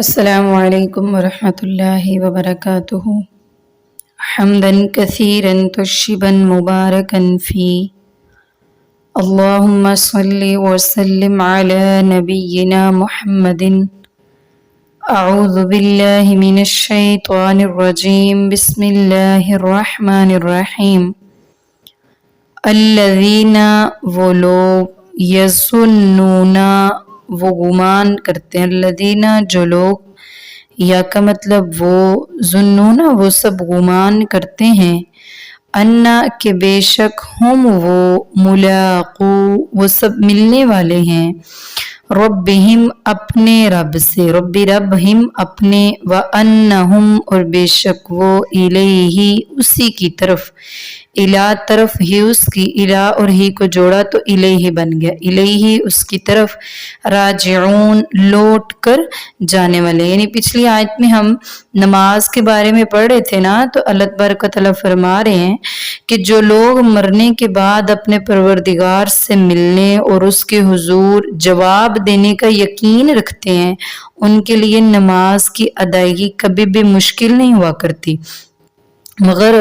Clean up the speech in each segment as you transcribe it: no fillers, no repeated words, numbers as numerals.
السلام علیکم ورحمۃ اللہ وبرکاتہ حمدا کثیرا طیبا مبارکا فی اللہم صلی وسلم علی نبینا محمد اعوذ باللہ من الشیطان الرجیم بسم اللہ الرحمن الرحیم الذین وہ لوگ یظنون وہ گمان کرتے ہیں، الذین جو لوگ، یا کا مطلب وہ، ظنون وہ سب گمان کرتے ہیں، انا کہ بے شک ہم وہ ملاقو وہ سب ملنے والے ہیں، ربہم اپنے رب سے، رب ہم اپنے، وانہم اور بے شک وہ، الیہ اسی کی طرف، الہ طرف ہی اس کی، الہ اور ہی کو جوڑا تو الیہ بن گیا، الیہ اس کی طرف، راجعون لوٹ کر جانے والے۔ یعنی پچھلی آیت میں ہم نماز کے بارے میں پڑھ رہے تھے نا، تو اللہ تبارک و تعالیٰ فرما رہے ہیں کہ جو لوگ مرنے کے بعد اپنے پروردگار سے ملنے اور اس کے حضور جواب دینے کا یقین رکھتے ہیں، ان کے لیے نماز کی ادائیگی کبھی بھی مشکل نہیں ہوا کرتی، مگر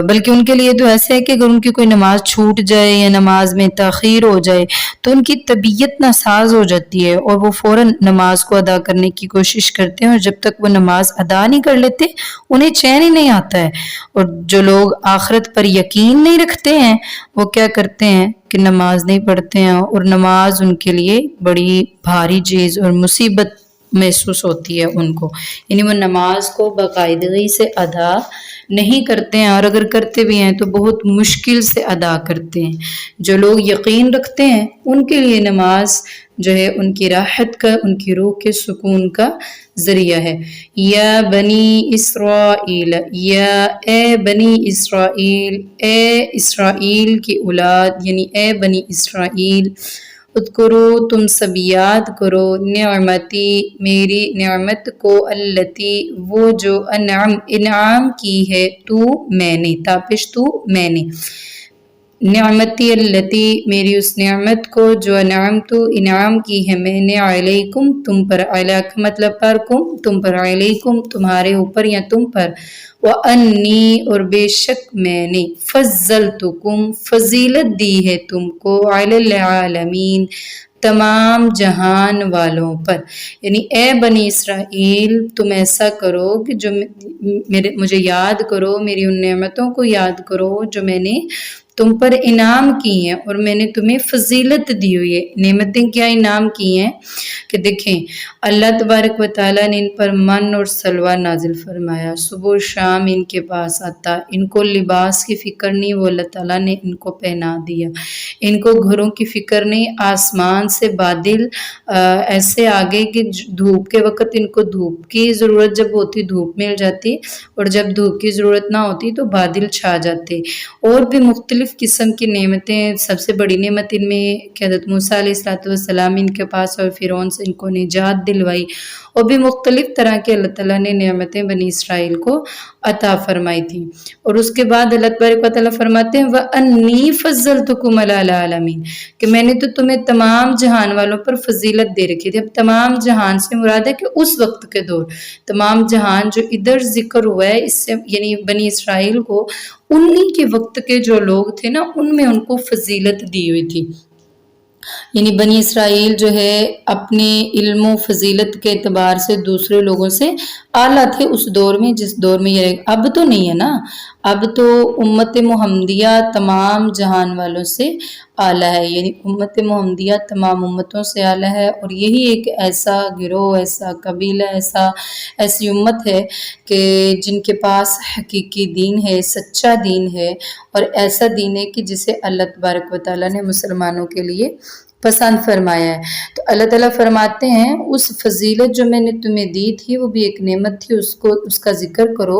بلکہ ان کے لیے تو ایسا ہے کہ اگر ان کی کوئی نماز چھوٹ جائے یا نماز میں تاخیر ہو جائے تو ان کی طبیعت ناساز ہو جاتی ہے اور وہ فوراً نماز کو ادا کرنے کی کوشش کرتے ہیں، اور جب تک وہ نماز ادا نہیں کر لیتے انہیں چین ہی نہیں آتا ہے۔ اور جو لوگ آخرت پر یقین نہیں رکھتے ہیں وہ کیا کرتے ہیں کہ نماز نہیں پڑھتے ہیں، اور نماز ان کے لیے بڑی بھاری چیز اور مصیبت محسوس ہوتی ہے ان کو، یعنی وہ نماز کو باقاعدگی سے ادا نہیں کرتے ہیں، اور اگر کرتے بھی ہیں تو بہت مشکل سے ادا کرتے ہیں۔ جو لوگ یقین رکھتے ہیں ان کے لیے نماز جو ہے ان کی راحت کا، ان کی روح کے سکون کا ذریعہ ہے۔ یا بنی اسرائیل، یا اے بنی اسرائیل، اے اسرائیل کی اولاد، یعنی اے بنی اسرائیل، اذکرو تم سب یاد کرو، نعمتی میری نعمت کو، التی وہ جو انعام کی ہے تو میں نے، تاپش تو میں نے، نعمتی التی میری اس نعمت کو جو انعام کی ہے میں نے، علیکم تم پر، علیہ کا مطلب پر کم تم پر، علیکم تمہارے اوپر یا تم پر، وانی اور بے شک میں نے، فضلتکم فضیلت دی ہے تم کو، علی العالمین تمام جہان والوں پر، یعنی اے بنی اسرائیل تم ایسا کرو کہ جو مجھے یاد کرو، میری ان نعمتوں کو یاد کرو جو میں نے تم پر انعام کی ہیں اور میں نے تمہیں فضیلت دی ہوئی ہے۔ نعمتیں کیا انعام کی ہیں کہ دیکھیں اللہ تبارک و تعالیٰ نے ان پر من اور سلوہ نازل فرمایا، صبح و شام ان کے پاس آتا، ان کو لباس کی فکر نہیں، وہ اللہ تعالیٰ نے ان کو پہنا دیا، ان کو گھروں کی فکر نہیں، آسمان سے بادل ایسے آگے کہ دھوپ کے وقت ان کو دھوپ کی ضرورت جب ہوتی دھوپ مل جاتی، اور جب دھوپ کی ضرورت نہ ہوتی تو بادل چھا جاتے، اور بھی مختلف قسم کی نعمتیں۔ سب سے بڑی نعمت ان میں کہ حضرت موسیٰ علیہ السلام ان کے پاس اور فرعون سے ان کو نجات دلوائی، اور بھی مختلف طرح کے اللہ تعالیٰ نے نعمتیں بنی اسرائیل کو عطا فرمائی تھی۔ اور اس کے بعد اللہ تبارک و تعالیٰ فرماتے ہیں وَأَنِّي فَضَّلْتُكُمْ عَلَى الْعَالَمِينَ، کہ میں نے تو تمہیں تمام جہان والوں پر فضیلت دے رکھی تھی۔ اب تمام جہان سے مراد ہے کہ اس وقت کے دور، تمام جہان جو ادھر ذکر ہوا ہے اس سے یعنی بنی اسرائیل کو انہی کے وقت کے جو لوگ تھے نا ان میں ان کو فضیلت دی ہوئی تھی، یعنی بنی اسرائیل جو ہے اپنے علم و فضیلت کے اعتبار سے دوسرے لوگوں سے اعلیٰ تھے اس دور میں جس دور میں یہ اب تو نہیں ہے نا، اب تو امت محمدیہ تمام جہان والوں سے اعلیٰ ہے، یعنی امت محمدیہ تمام امتوں سے اعلیٰ ہے، اور یہی ایک ایسا گروہ، ایسا قبیلہ، ایسی امت ہے کہ جن کے پاس حقیقی دین ہے، سچا دین ہے، اور ایسا دین ہے کہ جسے اللہ تبارک و تعالیٰ نے مسلمانوں کے لیے پسند فرمایا ہے۔ تو اللہ تعالیٰ فرماتے ہیں اس فضیلت جو میں نے تمہیں دی تھی وہ بھی ایک نعمت تھی، اس کا ذکر کرو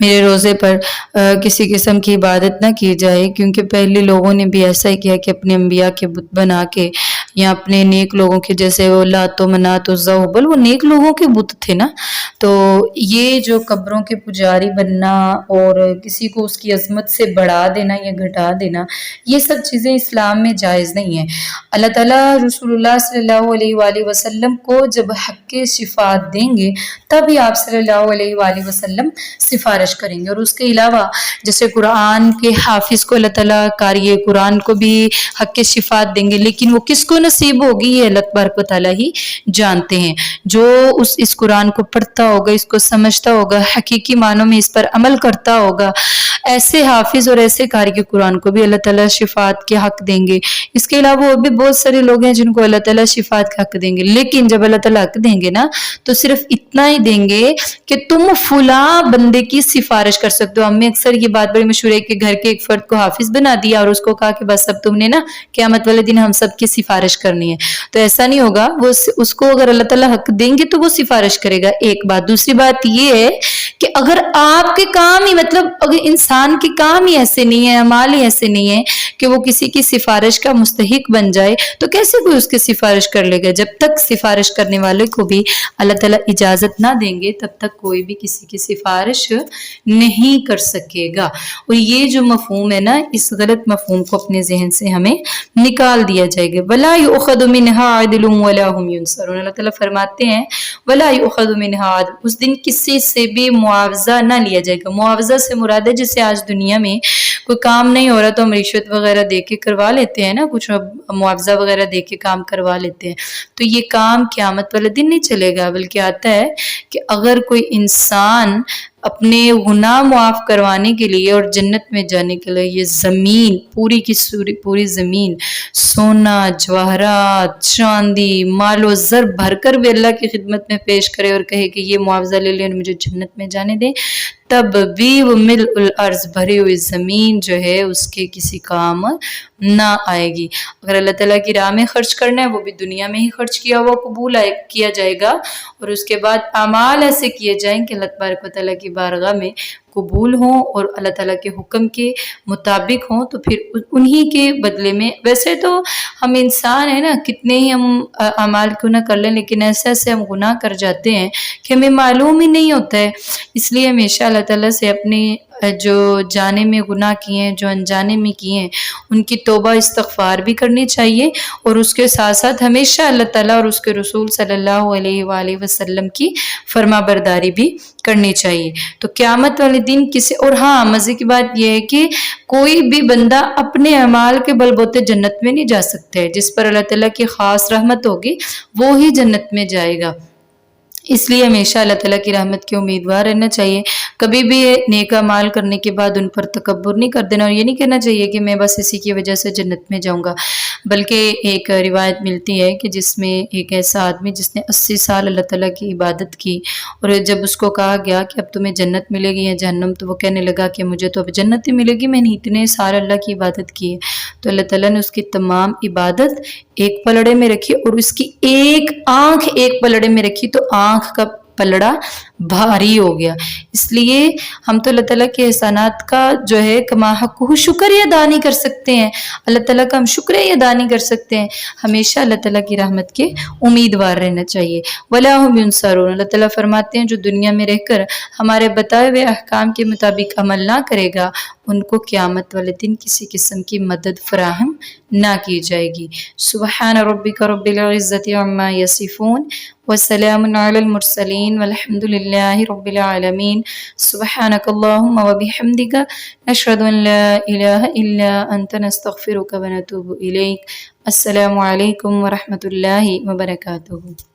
میرے روزے پر کسی قسم کی عبادت نہ کی جائے، کیونکہ پہلے لوگوں نے بھی ایسا ہی کیا کہ اپنے انبیاء کے بت بنا کے یا اپنے نیک لوگوں کے، جیسے وہ لات و منات و عزا و ہبل، وہ نیک لوگوں کے بت تھے نا. تو یہ جو قبروں کے پجاری بننا اور کسی کو اس کی عظمت سے بڑھا دینا یا گھٹا دینا، یہ سب چیزیں اسلام میں جائز نہیں ہیں. اللہ تعالیٰ رسول اللہ صلی اللہ علیہ وآلہ وسلم کو جب حق کے شفاعت دیں گے تبھی آپ صلی اللہ علیہ وآلہ وسلم سفارش کریں گے. اور اس کے علاوہ جیسے قرآن کے حافظ کو اللہ تعالیٰ قاری قرآن کو بھی حق کے شفاعت دیں گے، لیکن وہ کس کو نصیب ہوگی یہ اللہ تبارک و تعالیٰ ہی جانتے ہیں. جو اس قرآن کو پڑھتا ہوگا، اس کو سمجھتا ہوگا، حقیقی معنوں میں اس پر عمل کرتا ہوگا، ایسے حافظ اور ایسے قاری قرآن کو بھی اللہ تعالیٰ شفاعت کے حق دیں گے. اس کے علاوہ اور بھی بہت سارے لوگ ہیں جن کو اللہ تعالیٰ شفاعت کا حق دیں گے، لیکن جب اللہ تعالیٰ حق دیں گے نا تو صرف اتنا ہی دیں گے کہ تم فلاں بندے کی سفارش کر سکتے ہو. ہم میں اکثر یہ بات بڑی مشہور ہے کہ گھر کے ایک فرد کو حافظ بنا دیا اور اس کو کہا کہ بس اب تم نے نا قیامت والے دن ہم سب کی سفارش کرنی ہے. تو ایسا نہیں ہوگا. وہ اس کو اگر اللہ تعالیٰ حق دیں گے تو وہ سفارش کرے گا. ایک بات. دوسری بات یہ ہے کہ اگر آپ کے کام ہی مطلب اگر انسان کے کام ہی ایسے نہیں ہیں، اعمال ہی ایسے نہیں ہیں کہ وہ کسی کی سفارش کا مستحق بن جائے، تو کیسے کوئی اس کی سفارش کر لے گا؟ جب تک سفارش کرنے والے کو بھی اللہ تعالیٰ اجازت نہ دیں گے تب تک کوئی بھی کسی کی سفارش نہیں کر سکے گا. اور یہ جو مفہوم ہے نا، اس غلط مفہوم کو اپنے ذہن سے ہمیں نکال دیا جائے گا. وَلَا يُؤْخَذُ مِنْهَا عَدْلٌ وَلَا هُمْ يُنصَرُونَ. اللہ تعالیٰ فرماتے ہیں وَلَا يُؤْخَذُ مِنْهَا عَدْلٌ. اس دن کسی سے بھی معاوضہ نہ لیا جائے گا. معاوضہ سے مراد ہے جیسے آج دنیا میں کوئی کام نہیں ہو رہا تو ہم رشوت وغیرہ دے کے کروا لیتے ہیں نا، کچھ معاوضہ وغیرہ دے کے کام کروا لیتے ہیں. تو یہ کام قیامت والے دن نہیں چلے گا، بلکہ آتا ہے کہ اگر کوئی انسان اپنے گناہ معاف کروانے کے لیے اور جنت میں جانے کے لیے یہ زمین پوری کی پوری زمین سونا، جواہرات، چاندی، مال و زر بھر کر بھی اللہ کی خدمت میں پیش کرے اور کہے کہ یہ معاوضہ لے لیں اور مجھے جنت میں جانے دیں، تب بھی وہ ملء الارض بھری ہوئی زمین جو ہے اس کے کسی کام نہ آئے گی. اگر اللہ تعالیٰ کی راہ میں خرچ کرنا ہے وہ بھی دنیا میں ہی خرچ کیا ہوا قبول کیا جائے گا، اور اس کے بعد اعمال ایسے کیے جائیں کہ اللہ تبارک و تعالیٰ کی بارگاہ میں قبول ہوں اور اللہ تعالیٰ کے حکم کے مطابق ہوں. تو پھر انہی کے بدلے میں، ویسے تو ہم انسان ہیں نا، کتنے ہی ہم اعمال کیوں نہ کر لیں، لیکن ایسے ایسے ہم گناہ کر جاتے ہیں کہ ہمیں معلوم ہی نہیں ہوتا ہے. اس لیے ہمیشہ اللہ تعالیٰ سے اپنے جو جانے میں گناہ کیے ہیں، جو انجانے میں کیے ہیں، ان کی توبہ استغفار بھی کرنی چاہیے، اور اس کے ساتھ ساتھ ہمیشہ اللہ تعالیٰ اور اس کے رسول صلی اللہ علیہ وآلہ وسلم کی فرما برداری بھی کرنی چاہیے. تو قیامت والے دن کسی اور ہاں مزے کی بات یہ ہے کہ کوئی بھی بندہ اپنے اعمال کے بل بوتے جنت میں نہیں جا سکتا ہے. جس پر اللہ تعالیٰ کی خاص رحمت ہوگی وہ ہی جنت میں جائے گا. اس لیے ہمیشہ اللہ تعالیٰ کی رحمت کے امیدوار رہنا چاہیے. کبھی بھی نیک اعمال کرنے کے بعد ان پر تکبر نہیں کر دینا، اور یہ نہیں کہنا چاہیے کہ میں بس اسی کی وجہ سے جنت میں جاؤں گا. بلکہ ایک روایت ملتی ہے کہ جس میں ایک ایسا آدمی جس نے 80 سال اللہ تعالیٰ کی عبادت کی، اور جب اس کو کہا گیا کہ اب تمہیں جنت ملے گی یا جہنم، تو وہ کہنے لگا کہ مجھے تو اب جنت ہی ملے گی، میں نے اتنے سال اللہ کی عبادت کی ہے. تو اللہ تعالیٰ نے اس کی تمام عبادت ایک پلڑے میں رکھی، اور اس کی ایک آنکھ ایک پلڑے میں رکھی، تو آنکھ کا پلڑا بھاری ہو گیا. اس لیے ہم تو اللہ تعالیٰ کے احسانات کا جو ہے کما حق شکر ہی ادا نہیں کر سکتے ہیں. اللہ تعالیٰ کا ہم شکر ہی ادا نہیں کر سکتے ہیں. ہمیشہ اللہ تعالیٰ کی رحمت کے امیدوار رہنا چاہیے. وَلَا هُمْ يُنصَرُونَ. اللہ تعالیٰ فرماتے ہیں جو دنیا میں رہ کر ہمارے بتائے ہوئے احکام کے مطابق عمل نہ کرے گا، ان کو قیامت والے دن کسی قسم کی مدد فراہم نہ کی جائے گی. سبحان ربک رب العزت عما یصفون وسلام علی المرسلین والحمد للہ رب العالمین. سبحانک اللہم وبحمدک نشہد ان لا الہ الا انت نستغفرک ونتوب الیک. السلام علیکم ورحمۃ اللہ وبرکاتہ.